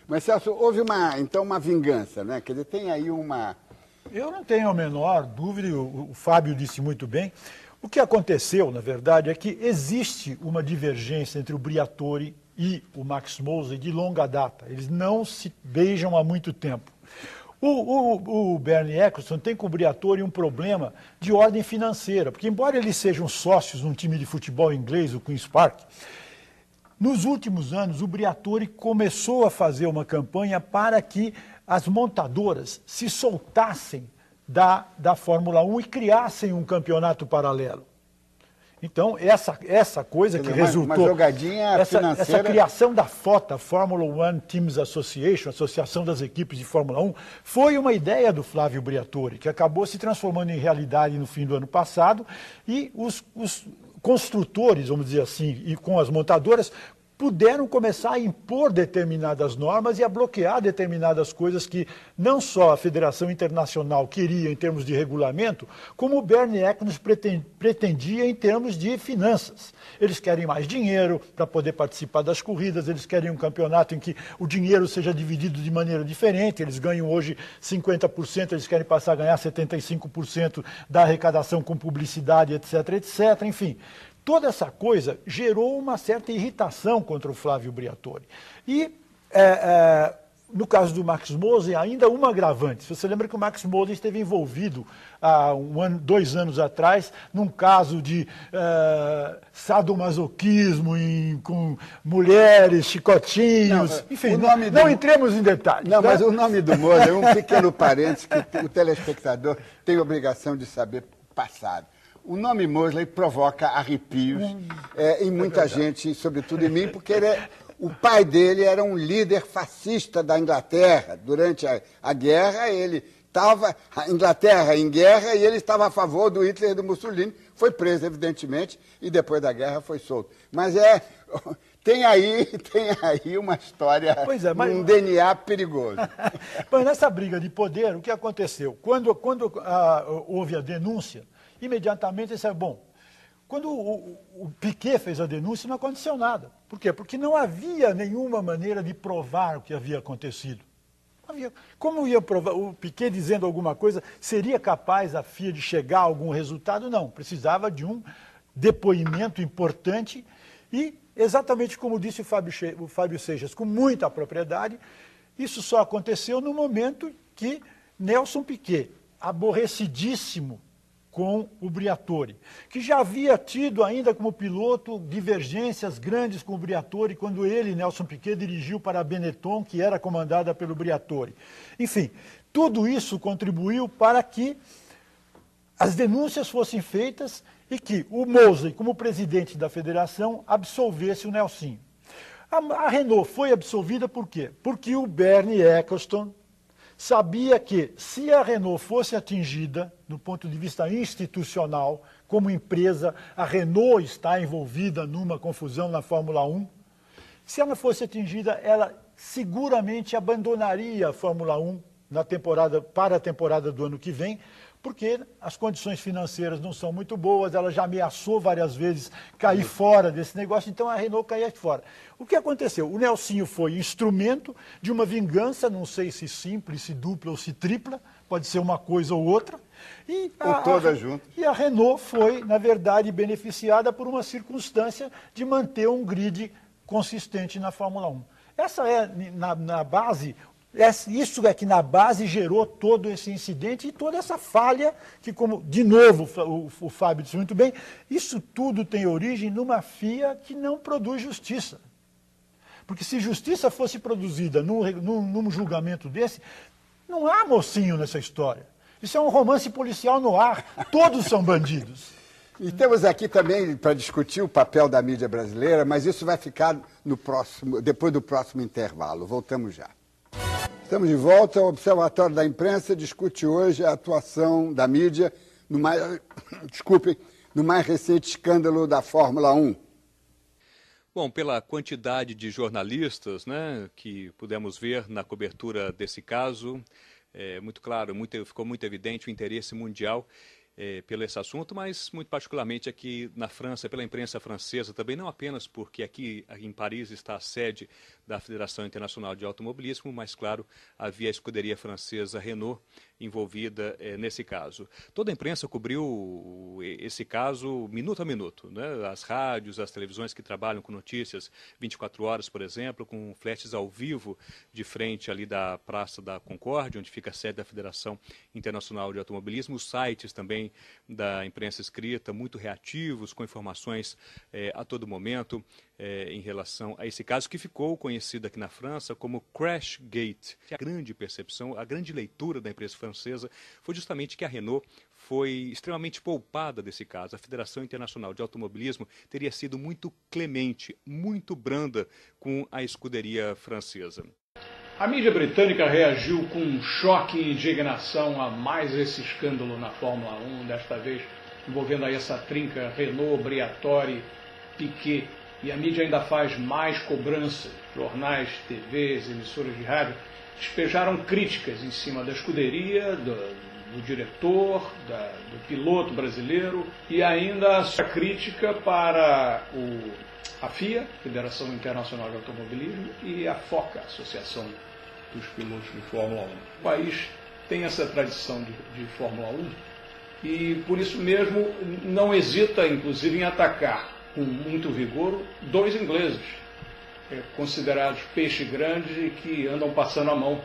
Mas, Celso, houve então uma vingança, né? Quer dizer, tem aí uma... Eu não tenho a menor dúvida, o Fábio disse muito bem. O que aconteceu, na verdade, é que existe uma divergência entre o Briatore e o Max Mosley de longa data. Eles não se beijam há muito tempo. O Bernie Ecclestone tem com o Briatore um problema de ordem financeira, porque embora eles sejam sócios num time de futebol inglês, o Queen's Park, nos últimos anos o Briatore começou a fazer uma campanha para que as montadoras se soltassem da Fórmula 1 e criassem um campeonato paralelo. Então, essa coisa que resultou... Uma jogadinha financeira... Essa criação da FOTA, Formula One Teams Association, Associação das Equipes de Fórmula 1, foi uma ideia do Flávio Briatore, que acabou se transformando em realidade no fim do ano passado, e os construtores, vamos dizer assim, e com as montadoras, puderam começar a impor determinadas normas e a bloquear determinadas coisas que não só a Federação Internacional queria em termos de regulamento, como o Bernie Ecclestone pretendia em termos de finanças. Eles querem mais dinheiro para poder participar das corridas, eles querem um campeonato em que o dinheiro seja dividido de maneira diferente, eles ganham hoje 50%, eles querem passar a ganhar 75% da arrecadação com publicidade, etc, etc, enfim. Toda essa coisa gerou uma certa irritação contra o Flávio Briatore. E, no caso do Max Mosley, ainda uma agravante. Você lembra que o Max Mosley esteve envolvido há 2 anos atrás num caso de sadomasoquismo com mulheres, chicotinhos, enfim, não entremos em detalhes. Não, mas o nome do Mosley é um pequeno parênteses que o telespectador tem obrigação de saber passado. O nome Mosley provoca arrepios em muita gente, sobretudo em mim, porque o pai dele era um líder fascista da Inglaterra. Durante a guerra, a Inglaterra em guerra, e ele estava a favor do Hitler e do Mussolini. Foi preso, evidentemente, e depois da guerra foi solto. Mas tem aí uma história, um DNA perigoso. Mas nessa briga de poder, o que aconteceu? Quando houve a denúncia, imediatamente ele disse, bom, quando o Piquet fez a denúncia, não aconteceu nada. Por quê? Porque não havia nenhuma maneira de provar o que havia acontecido. Como ia provar? O Piquet dizendo alguma coisa, seria capaz a FIA de chegar a algum resultado? Não, precisava de um depoimento importante e, exatamente como disse o Fábio Seixas, com muita propriedade, isso só aconteceu no momento que Nelson Piquet, aborrecidíssimo com o Briatore, que já havia tido ainda como piloto divergências grandes com o Briatore quando ele, Nelson Piquet, dirigiu para a Benetton, que era comandada pelo Briatore. Enfim, tudo isso contribuiu para que as denúncias fossem feitas e que o Mosley, como presidente da federação, absolvesse o Nelsinho. A Renault foi absolvida por quê? Porque o Bernie Ecclestone sabia que, se a Renault fosse atingida, do ponto de vista institucional, como empresa, a Renault está envolvida numa confusão na Fórmula 1, se ela fosse atingida, ela seguramente abandonaria a Fórmula 1 para a temporada do ano que vem, porque as condições financeiras não são muito boas, ela já ameaçou várias vezes cair fora desse negócio, então a Renault caía fora. O que aconteceu? O Nelsinho foi instrumento de uma vingança, não sei se simples, se dupla ou se tripla, pode ser uma coisa ou outra. Ou todas juntas. E a Renault foi, na verdade, beneficiada por uma circunstância de manter um grid consistente na Fórmula 1. Essa é, na base... Isso é que na base gerou todo esse incidente e toda essa falha que, como de novo o Fábio disse muito bem, isso tudo tem origem numa FIA que não produz justiça. Porque se justiça fosse produzida num julgamento desse, não há mocinho nessa história. Isso é um romance policial no ar, todos são bandidos. E temos aqui também para discutir o papel da mídia brasileira, mas isso vai ficar depois do próximo intervalo. Voltamos já. Estamos de volta. O Observatório da Imprensa discute hoje a atuação da mídia no mais recente escândalo da Fórmula 1. Bom, pela quantidade de jornalistas, né, que pudemos ver na cobertura desse caso, muito claro, ficou muito evidente o interesse mundial. pelo esse assunto, mas muito particularmente aqui na França, pela imprensa francesa também, não apenas porque aqui em Paris está a sede da Federação Internacional de Automobilismo, mas, claro, havia a escuderia francesa Renault envolvida nesse caso. Toda a imprensa cobriu esse caso minuto a minuto, né? As rádios, as televisões que trabalham com notícias 24 horas, por exemplo, com flashes ao vivo de frente ali da Praça da Concórdia, onde fica a sede da Federação Internacional de Automobilismo, os sites também da imprensa escrita, muito reativos, com informações a todo momento em relação a esse caso, que ficou conhecido aqui na França como Crashgate. A grande percepção, a grande leitura da imprensa francesa foi justamente que a Renault foi extremamente poupada desse caso. A Federação Internacional de Automobilismo teria sido muito clemente, muito branda com a escuderia francesa. A mídia britânica reagiu com choque e indignação a mais esse escândalo na Fórmula 1, desta vez envolvendo aí essa trinca Renault, Briatore, Piquet. E a mídia ainda faz mais cobranças. Jornais, TVs, emissoras de rádio despejaram críticas em cima da escuderia, do diretor, do piloto brasileiro e ainda a crítica para a FIA, Federação Internacional de Automobilismo, e a FOCA, Associação dos Pilotos de Fórmula 1. O país tem essa tradição de Fórmula 1 e, por isso mesmo, não hesita, inclusive, em atacar com muito vigor dois ingleses, considerados peixe grande e que andam passando a mão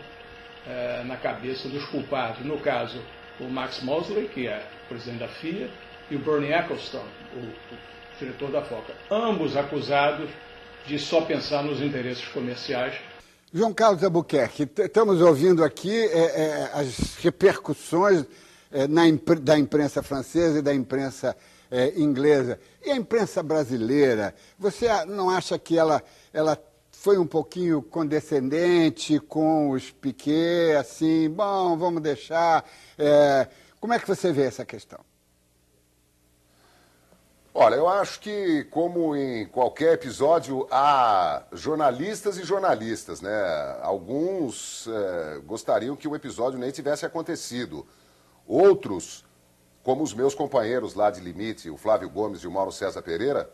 na cabeça dos culpados. No caso, o Max Mosley, que é presidente da FIA, e o Bernie Ecclestone, o diretor da FOCA. Ambos acusados de só pensar nos interesses comerciais. João Carlos Albuquerque, estamos ouvindo aqui as repercussões da imprensa francesa e da imprensa inglesa. E a imprensa brasileira, você não acha que ela foi um pouquinho condescendente com os Piquet, assim, bom, vamos deixar... como é que você vê essa questão? Olha, eu acho que, como em qualquer episódio, há jornalistas e jornalistas, né? Alguns gostariam que o episódio nem tivesse acontecido. Outros, como os meus companheiros lá de Limite, o Flávio Gomes e o Mauro César Pereira,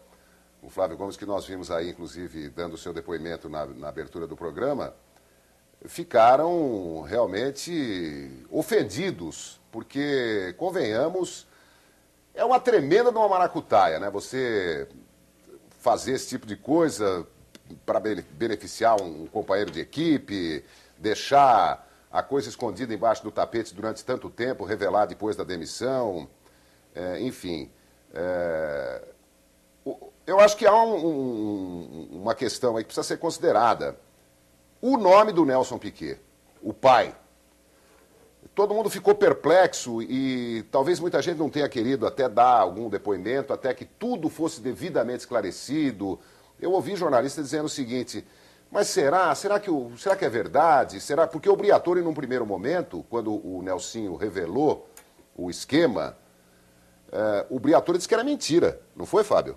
o Flávio Gomes que nós vimos aí, inclusive, dando o seu depoimento na abertura do programa, ficaram realmente ofendidos, porque, convenhamos, é uma tremenda de uma maracutaia, né? Você fazer esse tipo de coisa para beneficiar um companheiro de equipe, deixar a coisa escondida embaixo do tapete durante tanto tempo, revelar depois da demissão, enfim. Eu acho que há uma questão aí que precisa ser considerada. O nome do Nelson Piquet, o pai. Todo mundo ficou perplexo e talvez muita gente não tenha querido até dar algum depoimento, até que tudo fosse devidamente esclarecido. Eu ouvi jornalistas dizendo o seguinte, mas será que é verdade? Será? Porque o Briatore, num primeiro momento, quando o Nelsinho revelou o esquema, o Briatore disse que era mentira, não foi, Fábio?